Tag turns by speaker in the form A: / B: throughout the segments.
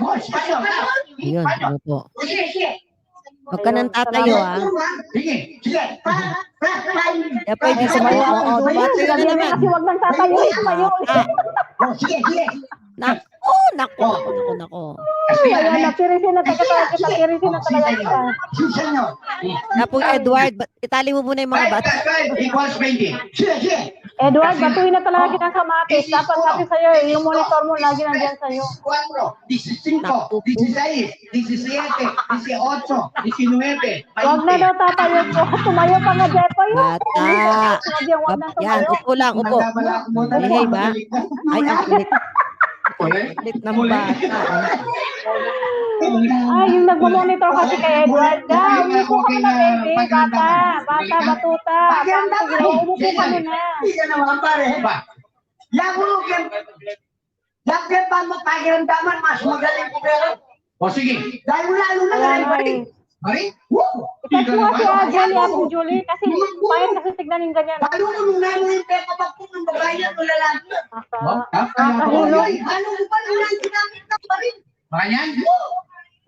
A: Ayun, ano po. Huwag ka nang tatayo, ha?
B: Sige.
A: Kaya pwede sa mga, oo, tumatayo na naman.
C: Kasi huwag nang tatayo, tumayo.
B: Sige.
A: Nako.
C: Ayan, napirisin na talaga kita.
A: Kaya po, Edward, itali mo muna yung mga bata.
B: Equals 20. Sige.
C: Edward, batuhin na talaga kitang kamatis. Dapat kasi sa'yo, yung monitor mo lagi nandiyan sa'yo.
B: 4, 15, 16, 17, 18, 19.
C: Huwag na daw tatayo ko. Tumayo pa nga, Jepoy.
A: Bata. Yan, upo lang, upo. Hey, ba? Ay, ang kulit. Kulit ng bata.
C: Ay, yung nagmamonitor kasi kay Edward. Umupo ka muna, baby. Bata, batuta. Umupo ka muna.
B: Hindi ka naman pare. Yakyan pa mo pakiramdaman, mas magaling ko pero. O sige. Dahil lalo na
C: Ayan, ay. Ikat mo kasi Adrian ni Apong Julie kasi pahit kasi tignan yung ganyan.
B: Paano mo nung namin yung peka pag kung babayan o lalaki?
C: Nakahulog.
B: Ano mo pa nung namin ginamit na pa rin? Makanyan?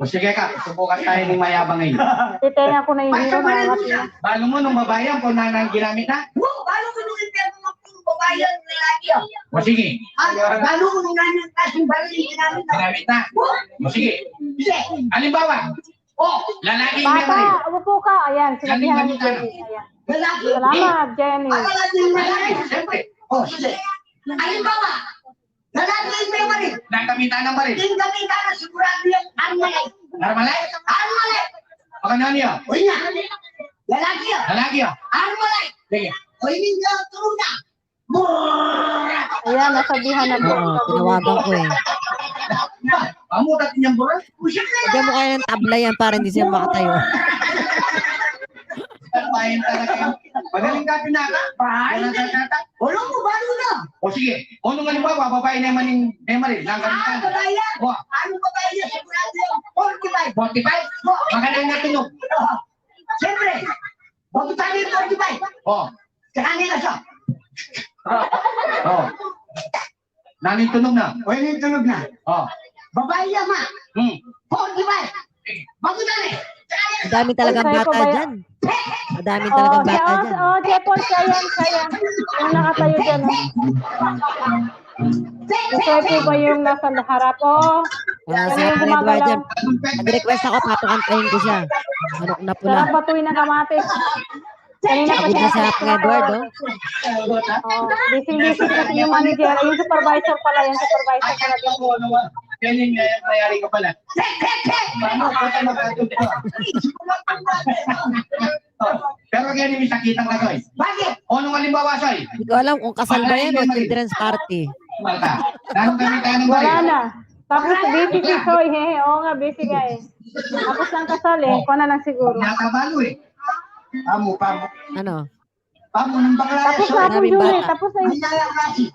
B: O sige ka, subukan tayo ng mayabang ngayon.
C: Titengan ko na yung hero na natin.
B: Paano mo nung babayan kung nanang ginamit na? Paano mo nung yung peka pag kung babayan o lalaki? O sige. Paano mo nung namin kasing baril ginamit na? Ginamit na? O sige. Halimbawa, lalaki yung memory.
C: Bata, umupo ka. Ayan, sinabihan ni Jenny. Ayan.
B: Lalaki.
C: Salamat, Jenny.
B: Lalaki yung memory. Siyempre. O, sige. Halimbawa, lalaki yung memory. Nagkamitan ng baril. Yung gamitan na sigurado yung armalay. Armalay? Armalay. Baka na niya? O niya. Lalaki yun. Lalaki yun. Armalay. Sige. O hindi niya turun na.
C: Ayan, nasabihan na po.
A: Oo, tinawagan ko eh.
B: Pamutat niyang buwan?
A: Lagyan mo kaya ng tabla yan para hindi siya makatayo.
B: Bayan talaga. Magaling ka pinaka. Bayan talaga. Wala mo, balo na. O sige. O nung halimbawa, babae naman yung memory. Babae. Ano babae niya? Sigurado yung 45. 45? Magaling na tunog. Siyempre. Bago tayo yung 45. O. Saka nila siya. O. Nanin tunog na. O yung tunog na. O. Babae yan ma. 45. Bago tayo.
A: Madami talagang bata dyan. Madami talagang bata dyan.
C: Jepon, kaya. Yung nakatayo dyan. Ito ba yung nasa harap?
A: Si Apong Edward dyan. Nag-request ako, papakantahin ko siya. Manok na pula.
C: Sarap batuin ng kamatis. Kanina pa
A: Pagod na si Apong Edward, oh.
C: Busy kasi yung manager. Yung supervisor pala. Yung supervisor pala.
B: Ganyan nangyari ka pala. Paano ka magkatuto? Pero ganyan may sakitan ka, Soy. Bakit? O nung halimbawa, Soy?
A: Hindi ko alam kung kasal ba yan o children's party.
B: Malta. Tanong kami tanong
C: Wala na. Tapos busy si Soy. Oo nga, busy nga eh. Tapos lang kasal eh. Kuha na lang siguro.
B: Nakabalo eh. Pamo.
A: Ano?
B: Pamo ng bakla.
C: Tapos na akong
A: Maraming
C: Julie.
A: bata.
C: Tapos na yung...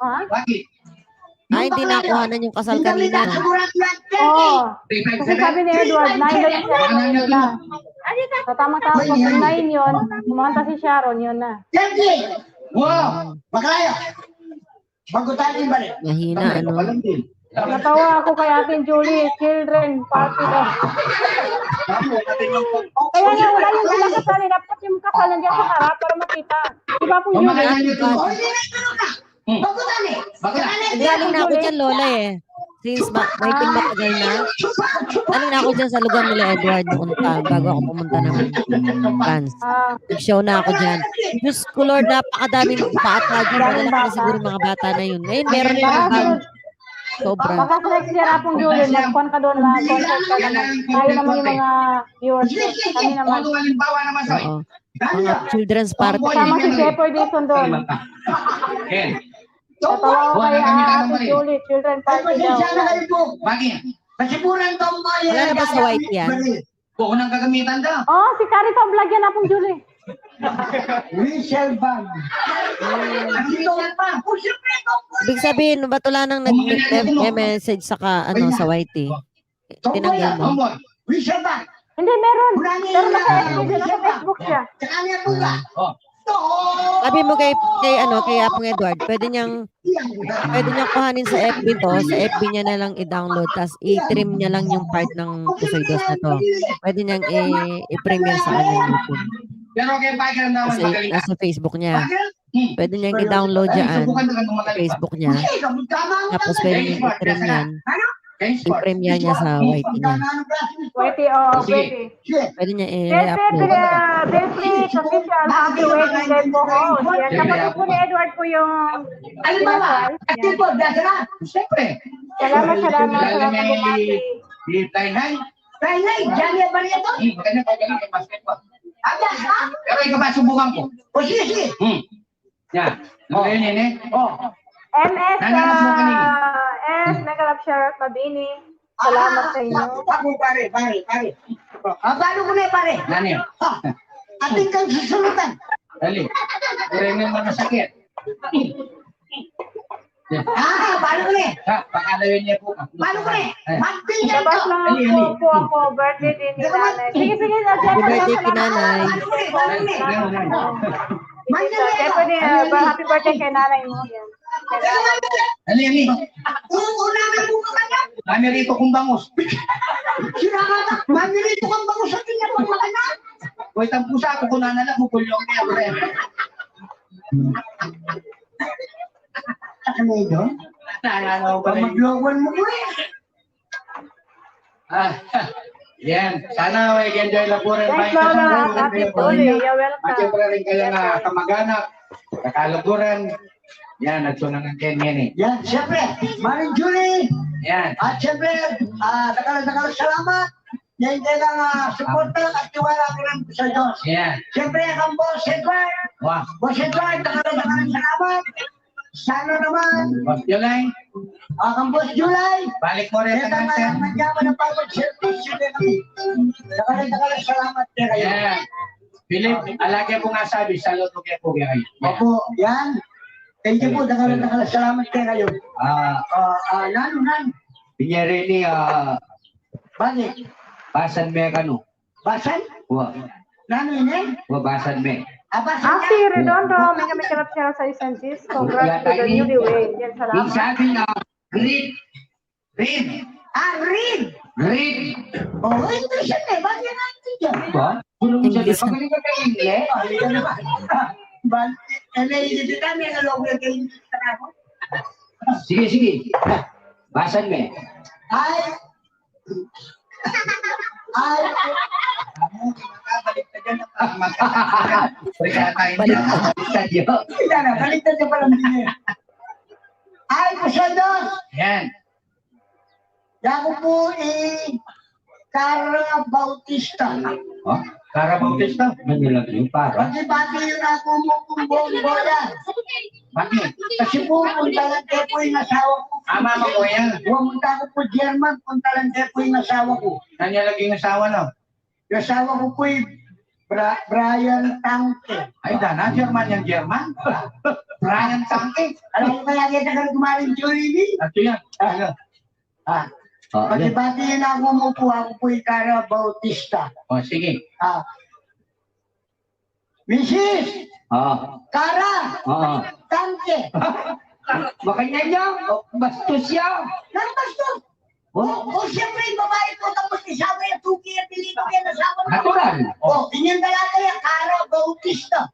C: Ha?
B: Bakit?
A: Ay, hindi nakuhanan yung kasal kanina.
C: Oo. Kasi sabi ni Edward, 9 daw yung ceremony nila. Sa tamang-tamang pag 9 yun, kumanta si Sharon, yun na.
B: Wow! Makalaya! Bago tayo yung balik.
A: Mahina, ano?
C: Natawa ako kay ating Julie, children party daw. Kaya nga wala yung sila kasali, dapat yung kasal nandiyan sa harap para makita. Diba po Julie?
A: Galing na ako dyan, Lola eh. Since may pinmatagal na. Galing na ako dyan sa lugar nila Edward noon pa, bago ako pumunta ng France. Nag-show na ako dyan. Diyos ko Lord, napakadaming bata dyan. Malalaki na siguro mga bata na yun. Ngayon, meron na bang sobra.
C: Baka sa next year apong Julie, nag-con ka doon na concert ka naman. Tayo naman yung mga viewers. Kami naman.
A: Oo. Mga children's party.
C: Kasama si Jeffoy Dixon doon. Natawa ko kay Ate Julie, children party daw.
B: Bakit? Kasiburan daw mo yan.
A: Wala na ba sa white yan?
B: Oo, nang gagamitan daw.
C: Oh, si Carrie pa vlog yan apong Julie.
B: Michelle Bang.
A: Ibig sabihin, ba't wala nang nag-message sa sa white eh? Tinanggal mo.
B: Michelle Bang.
C: Hindi, meron. Pero nasa Facebook siya.
A: Sabi mo kay Apong Edward, pwede niyang kuhanin sa FB to, sa FB niya na lang i-download tas i-trim niya lang yung part ng Pusoy Dos na to. Pwede niyang i-premiere sa kanyang YouTube.
B: Pero kaya pakiramdaman
A: Kasi
B: magaling ka.
A: nasa Facebook niya. Pwede niyang i-download yan sa Facebook niya. Tapos pwede niyang i-trim yan. I-premiere niya sa YT niya.
C: Pwede, pwede.
A: Pwede niya
C: Belfry,
A: i-upload.
C: Belfry, official, happy wedding day po host. Yan, kapatid po ni Edward po yung
B: Ano ba ba? Kasi po, dasara. Siyempre.
C: Salamat sa bumati.
B: Di Tainay. Tainay, Jania Maria to. Maganda pagaling kay basketball. Pero ikaw ba subukan ko? O sige, sige. Yan. Ano yun yun eh?
C: MS,
B: Nananap mo kanina.
C: Nagalap Sheriff Mabini. Salamat sa inyo.
B: Ako pare. Paano ko na pare? Nani? Ating kang susulutan. Dali. Kurengan mo na sakit. Paano ko na? Pakalawin niya po. Paano ko na? Magpingan ko.
C: Labas lang po ako, birthday din ni nanay. Sige,
A: Happy birthday kay nanay.
C: Kaya pwede, happy birthday kay nanay mo. Yan.
B: Ali. Uunanan mo ka kanya. Mami rito kong bangus. Sinakata. Mami rito kong bangus sa tingnan mo makanya. Huwag itang pusa ako kung nanalak mo kulyong niya. Ano yun? Mag-lowan mo ko eh. Yan. Sana may enjoy lang po rin.
C: Thanks, Lola. Happy birthday. You're welcome.
B: Siyempre rin kayo na kamag-anak. Kakaluguran. Yan, nagsunan ng Ken yan eh. Yan, siyempre. Maring Julie. Yan. At siyempre, nakalang salamat. Yan kailang supporter at tiwala ko lang sa Diyos. Yan. Siyempre, ang Boss Edward. Wow. Boss Edward, nakalang salamat. Sana naman. Boss July. Ang Boss July. Balik mo rin sa kanser. Nagyaman ng pag-service. Nakalang salamat kayo. Yan. Philip, alagay po nga sabi, salot mo kayo po kayo. Opo, yan. Thank you po, nakalang salamat kayo. Nan. Pinyarili, balik. Basan me kano? Basan? Wa. Nano yun eh? Wa basan me.
C: Si Redondo, may kami kalap sa isang gis. Congrats to the newlywed. Yan, salamat.
B: Sabi na, read. Read. Read. Oh, ito siya eh. Bakit yan natin dyan? Ba? English. Pagaling ka kayo English? Pagaling ka naman. Sige. Basan me. Baliktad niya pala din. Ay, Pusoy-Dos! Yan. Ako po Cara Bautista. Cara Bautista? Manilang yung para. Pati yun ako mo kung buong-boyan. Bakit? Kasi po, punta lang kayo po yung asawa ko. Mama ko yan. Pumunta ko po German, punta lang kayo po yung asawa ko. Saan niya laging asawa no? Yung asawa ko po yung Brian Tanke. Ay, dana, German yung German. Brian Tanke. Alam mo kaya kita ka gumaling Julie? Ato yan. Pagibati yun ako po yung Cara Bautista. O, sige. Mrs. Cara! Tanke! Makanya niya? Bastos siya? Nang bastos? Siyempre yung babae ko tapos isawa yung tuki at pilito yan asawa na. Natural? Inyong dalaga yung Cara Bautista.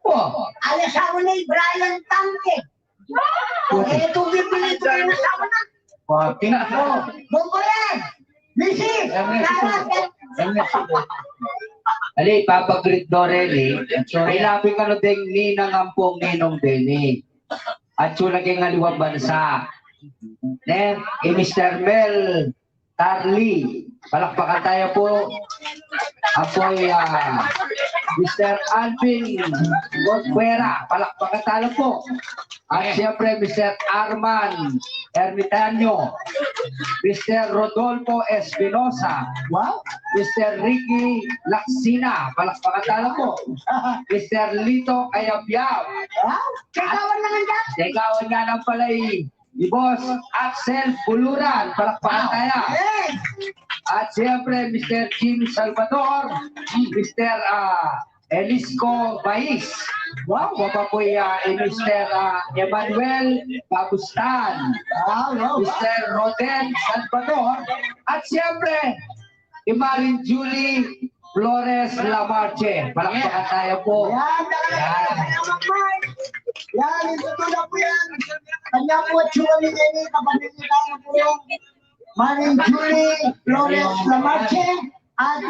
B: Alasawa na yung Brian Tanke. Tuki at pilito yan asawa na. Bongko yan! Mrs. Cara!
D: Ali, papagrit Dorelli, ay labi ka no ding ninang ampong ninong deni. At sula kay nga liwang bansa. Then, Mr. Mel Tarly, palakpakan tayo po. Apoy, Mr. Alvin Godfuera, palakpakan tayo po. At siyempre, Mr. Arman Ermitanyo, Mr. Rodolfo Espinosa, Mr. Ricky Laksina, palakpakan tayo po. Mr. Lito Ayabyab,
B: Kakawan naman dyan!
D: Tekawan nga ng palay, Boss Axel Buluran, palakpakan tayo. At siyempre, Mr. Jim Salvador, Mr. Elisco Bais, Wow, wapa po Mr. Emmanuel Bagustan, Mr. Roden Salvador, at siyempre, Maring Julie Flores Lamarche. Palakpakan tayo po.
B: Yan, ito na po yan. Kanya po, Chuli Nene, kapatid nila po yung Maring Julie Flores Lamarche at